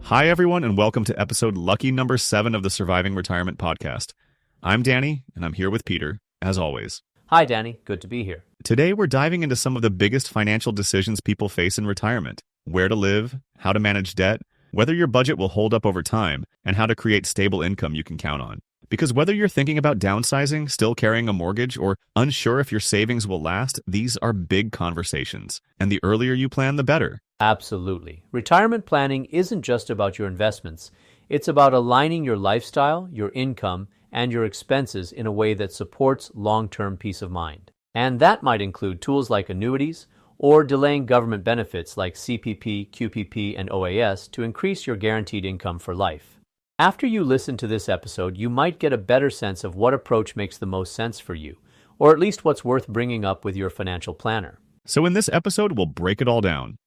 Hi, everyone, and welcome to episode lucky number 7 of the Surviving Retirement Podcast. I'm Danny, and I'm here with Peter, as always. Hi, Danny. Good to be here. Today, we're diving into some of the biggest financial decisions people face in retirement: where to live, how to manage debt, whether your budget will hold up over time, and how to create stable income you can count on. Because whether you're thinking about downsizing, still carrying a mortgage, or unsure if your savings will last, these are big conversations. And the earlier you plan, the better. Absolutely. Retirement planning isn't just about your investments. It's about aligning your lifestyle, your income, and your expenses in a way that supports long-term peace of mind. And that might include tools like annuities or delaying government benefits like CPP, QPP, and OAS to increase your guaranteed income for life. After you listen to this episode, you might get a better sense of what approach makes the most sense for you, or at least what's worth bringing up with your financial planner. So in this episode, we'll break it all down: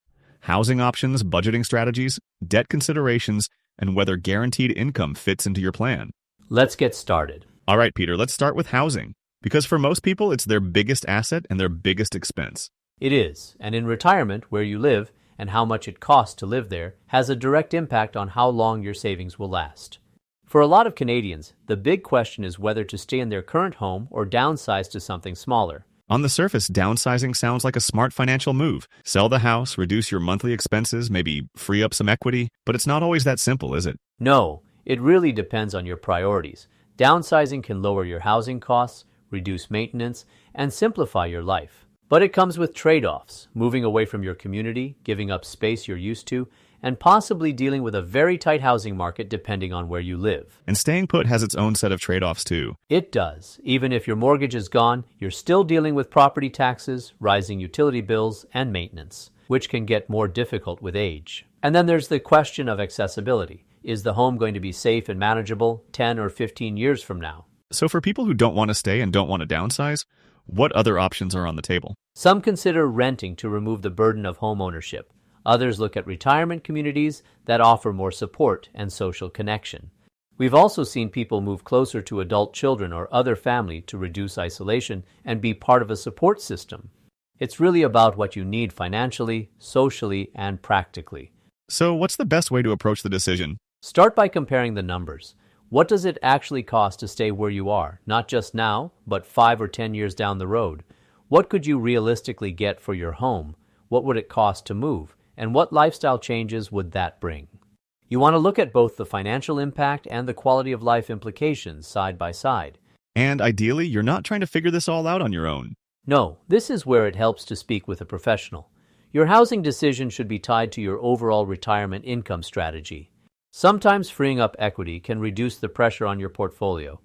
housing options, budgeting strategies, debt considerations, and whether guaranteed income fits into your plan. Let's get started. All right, Peter, let's start with housing. Because for most people, it's their biggest asset and their biggest expense. It is, and in retirement, where you live and how much it costs to live there has a direct impact on how long your savings will last. For a lot of Canadians, the big question is whether to stay in their current home or downsize to something smaller. On the surface, downsizing sounds like a smart financial move. Sell the house, reduce your monthly expenses, maybe free up some equity, but it's not always that simple, is it? No, it really depends on your priorities. Downsizing can lower your housing costs, reduce maintenance, and simplify your life. But it comes with trade-offs: moving away from your community, giving up space you're used to, and possibly dealing with a very tight housing market depending on where you live. And staying put has its own set of trade-offs too. It does. Even if your mortgage is gone, you're still dealing with property taxes, rising utility bills, and maintenance, which can get more difficult with age. And then there's the question of accessibility. Is the home going to be safe and manageable 10 or 15 years from now? So for people who don't want to stay and don't want to downsize, what other options are on the table? Some consider renting to remove the burden of home ownership. Others look at retirement communities that offer more support and social connection. We've also seen people move closer to adult children or other family to reduce isolation and be part of a support system. It's really about what you need financially, socially, and practically. So what's the best way to approach the decision? Start by comparing the numbers. What does it actually cost to stay where you are, not just now, but 5 or 10 years down the road? What could you realistically get for your home? What would it cost to move? And what lifestyle changes would that bring? You want to look at both the financial impact and the quality of life implications side by side. And ideally, you're not trying to figure this all out on your own. No, this is where it helps to speak with a professional. Your housing decision should be tied to your overall retirement income strategy. Sometimes freeing up equity can reduce the pressure on your portfolio.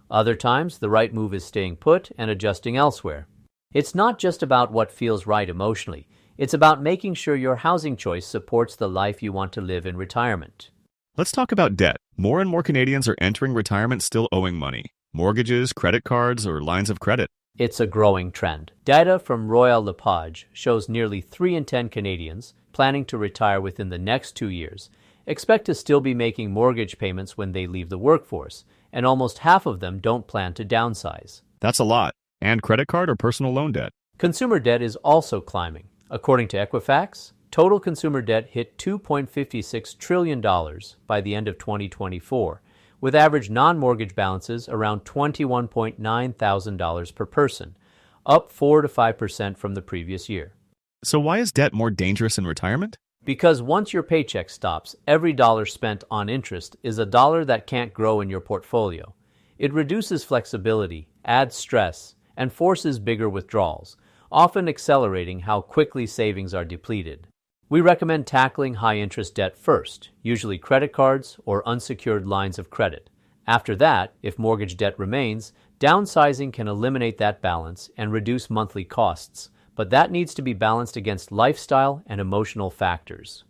Other times, the right move is staying put and adjusting elsewhere. It's not just about what feels right emotionally. It's about making sure your housing choice supports the life you want to live in retirement. Let's talk about debt. More and more Canadians are entering retirement still owing money: mortgages, credit cards, or lines of credit. It's a growing trend. Data from Royal LePage shows nearly 3 in 10 Canadians planning to retire within the next 2 years expect to still be making mortgage payments when they leave the workforce, and almost half of them don't plan to downsize. That's a lot. And credit card or personal loan debt. Consumer debt is also climbing. According to Equifax, total consumer debt hit $2.56 trillion by the end of 2024, with average non-mortgage balances around $21.9 thousand per person, up 4 to 5% from the previous year. So why is debt more dangerous in retirement? Because once your paycheck stops, every dollar spent on interest is a dollar that can't grow in your portfolio. It reduces flexibility, adds stress, and forces bigger withdrawals, often accelerating how quickly savings are depleted. We recommend tackling high-interest debt first, usually credit cards or unsecured lines of credit. After that, if mortgage debt remains, downsizing can eliminate that balance and reduce monthly costs, but that needs to be balanced against lifestyle and emotional factors.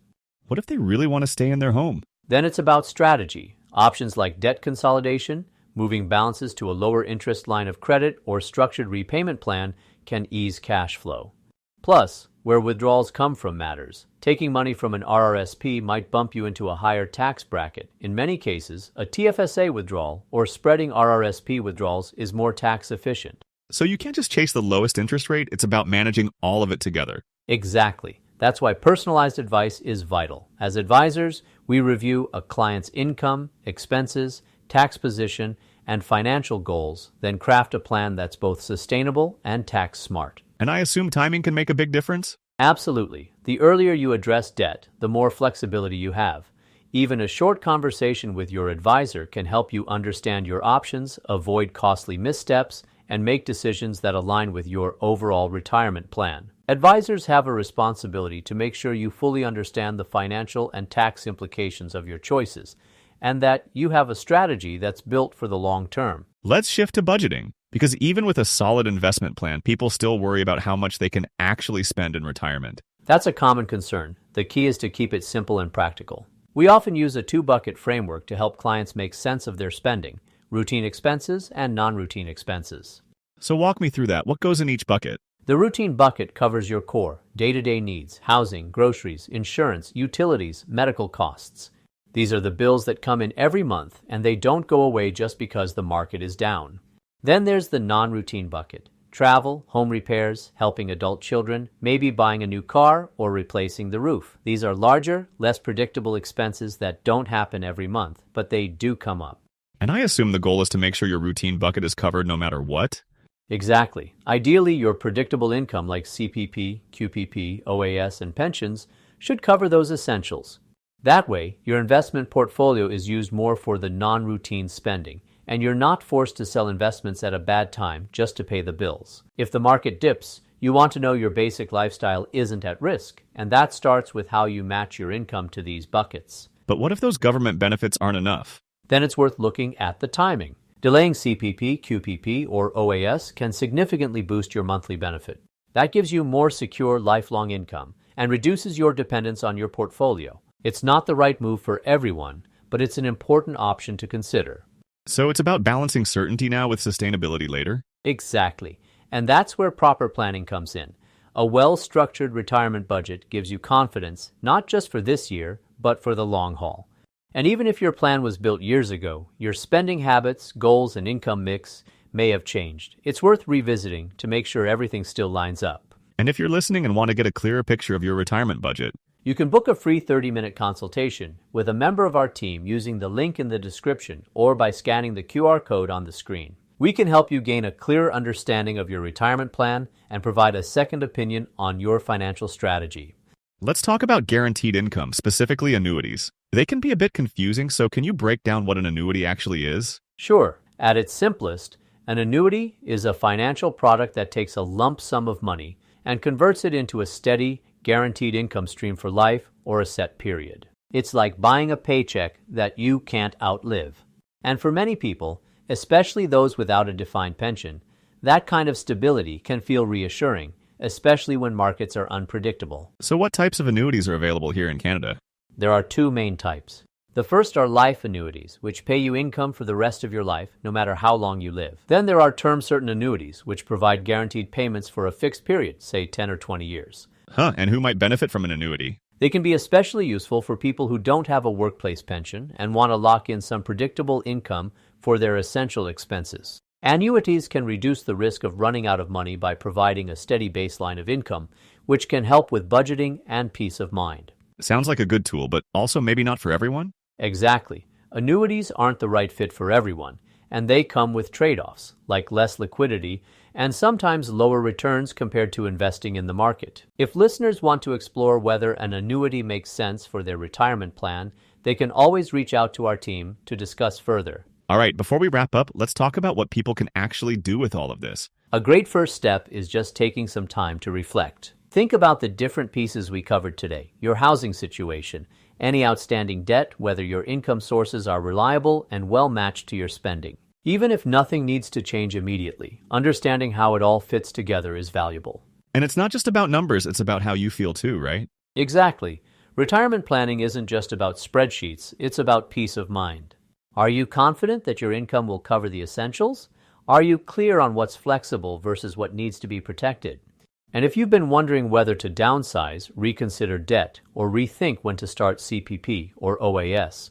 What if they really want to stay in their home? Then it's about strategy. Options like debt consolidation, moving balances to a lower interest line of credit, or structured repayment plan can ease cash flow. Plus, where withdrawals come from matters. Taking money from an RRSP might bump you into a higher tax bracket. In many cases, a TFSA withdrawal or spreading RRSP withdrawals is more tax efficient. So you can't just chase the lowest interest rate, it's about managing all of it together. Exactly. That's why personalized advice is vital. As advisors, we review a client's income, expenses, tax position, and financial goals, then craft a plan that's both sustainable and tax smart. And I assume timing can make a big difference? Absolutely. The earlier you address debt, the more flexibility you have. Even a short conversation with your advisor can help you understand your options, avoid costly missteps, and make decisions that align with your overall retirement plan. Advisors have a responsibility to make sure you fully understand the financial and tax implications of your choices, and that you have a strategy that's built for the long term. Let's shift to budgeting, because even with a solid investment plan, people still worry about how much they can actually spend in retirement. That's a common concern. The key is to keep it simple and practical. We often use a two-bucket framework to help clients make sense of their spending: routine expenses and non-routine expenses. So walk me through that. What goes in each bucket? The routine bucket covers your core, day-to-day needs: housing, groceries, insurance, utilities, medical costs. These are the bills that come in every month, and they don't go away just because the market is down. Then there's the non-routine bucket: travel, home repairs, helping adult children, maybe buying a new car or replacing the roof. These are larger, less predictable expenses that don't happen every month, but they do come up. And I assume the goal is to make sure your routine bucket is covered no matter what? Exactly. Ideally, your predictable income like CPP, QPP, OAS, and pensions should cover those essentials. That way, your investment portfolio is used more for the non-routine spending, and you're not forced to sell investments at a bad time just to pay the bills. If the market dips, you want to know your basic lifestyle isn't at risk, and that starts with how you match your income to these buckets. But what if those government benefits aren't enough? Then it's worth looking at the timing. Delaying CPP, QPP, or OAS can significantly boost your monthly benefit. That gives you more secure lifelong income and reduces your dependence on your portfolio. It's not the right move for everyone, but it's an important option to consider. So it's about balancing certainty now with sustainability later? Exactly. And that's where proper planning comes in. A well-structured retirement budget gives you confidence, not just for this year, but for the long haul. And even if your plan was built years ago, your spending habits, goals, and income mix may have changed. It's worth revisiting to make sure everything still lines up. And if you're listening and want to get a clearer picture of your retirement budget, you can book a free 30-minute consultation with a member of our team using the link in the description or by scanning the QR code on the screen. We can help you gain a clearer understanding of your retirement plan and provide a second opinion on your financial strategy. Let's talk about guaranteed income, specifically annuities. They can be a bit confusing, so can you break down what an annuity actually is? Sure. At its simplest, an annuity is a financial product that takes a lump sum of money and converts it into a steady, guaranteed income stream for life or a set period. It's like buying a paycheck that you can't outlive. And for many people, especially those without a defined pension, that kind of stability can feel reassuring, especially when markets are unpredictable. So what types of annuities are available here in Canada? There are two main types. The first are life annuities, which pay you income for the rest of your life, no matter how long you live. Then there are term certain annuities, which provide guaranteed payments for a fixed period, say 10 or 20 years. And who might benefit from an annuity? They can be especially useful for people who don't have a workplace pension and want to lock in some predictable income for their essential expenses. Annuities can reduce the risk of running out of money by providing a steady baseline of income, which can help with budgeting and peace of mind. Sounds like a good tool, but also maybe not for everyone? Exactly. Annuities aren't the right fit for everyone, and they come with trade-offs, like less liquidity and sometimes lower returns compared to investing in the market. If listeners want to explore whether an annuity makes sense for their retirement plan, they can always reach out to our team to discuss further. All right, before we wrap up, let's talk about what people can actually do with all of this. A great first step is just taking some time to reflect. Think about the different pieces we covered today: your housing situation, any outstanding debt, whether your income sources are reliable and well matched to your spending. Even if nothing needs to change immediately, understanding how it all fits together is valuable. And it's not just about numbers, it's about how you feel too, right? Exactly. Retirement planning isn't just about spreadsheets, it's about peace of mind. Are you confident that your income will cover the essentials? Are you clear on what's flexible versus what needs to be protected? And if you've been wondering whether to downsize, reconsider debt, or rethink when to start CPP or OAS,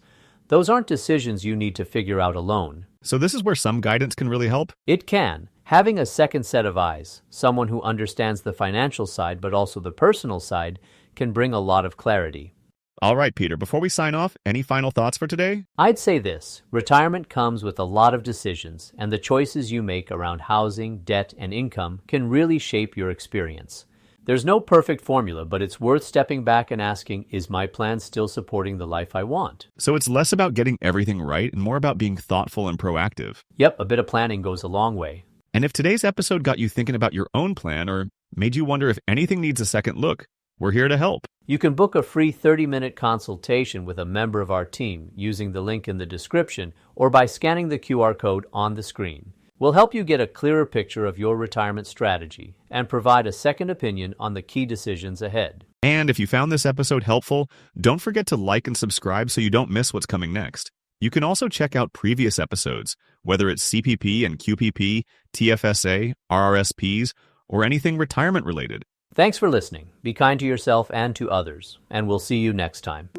those aren't decisions you need to figure out alone. So this is where some guidance can really help? It can. Having a second set of eyes, someone who understands the financial side but also the personal side, can bring a lot of clarity. All right, Peter, before we sign off, any final thoughts for today? I'd say this: retirement comes with a lot of decisions, and the choices you make around housing, debt, and income can really shape your experience. There's no perfect formula, but it's worth stepping back and asking, is my plan still supporting the life I want? So it's less about getting everything right and more about being thoughtful and proactive. Yep, a bit of planning goes a long way. And if today's episode got you thinking about your own plan or made you wonder if anything needs a second look, we're here to help. You can book a free 30-minute consultation with a member of our team using the link in the description or by scanning the QR code on the screen. We'll help you get a clearer picture of your retirement strategy and provide a second opinion on the key decisions ahead. And if you found this episode helpful, don't forget to like and subscribe so you don't miss what's coming next. You can also check out previous episodes, whether it's CPP and QPP, TFSA, RRSPs, or anything retirement related. Thanks for listening. Be kind to yourself and to others, and we'll see you next time.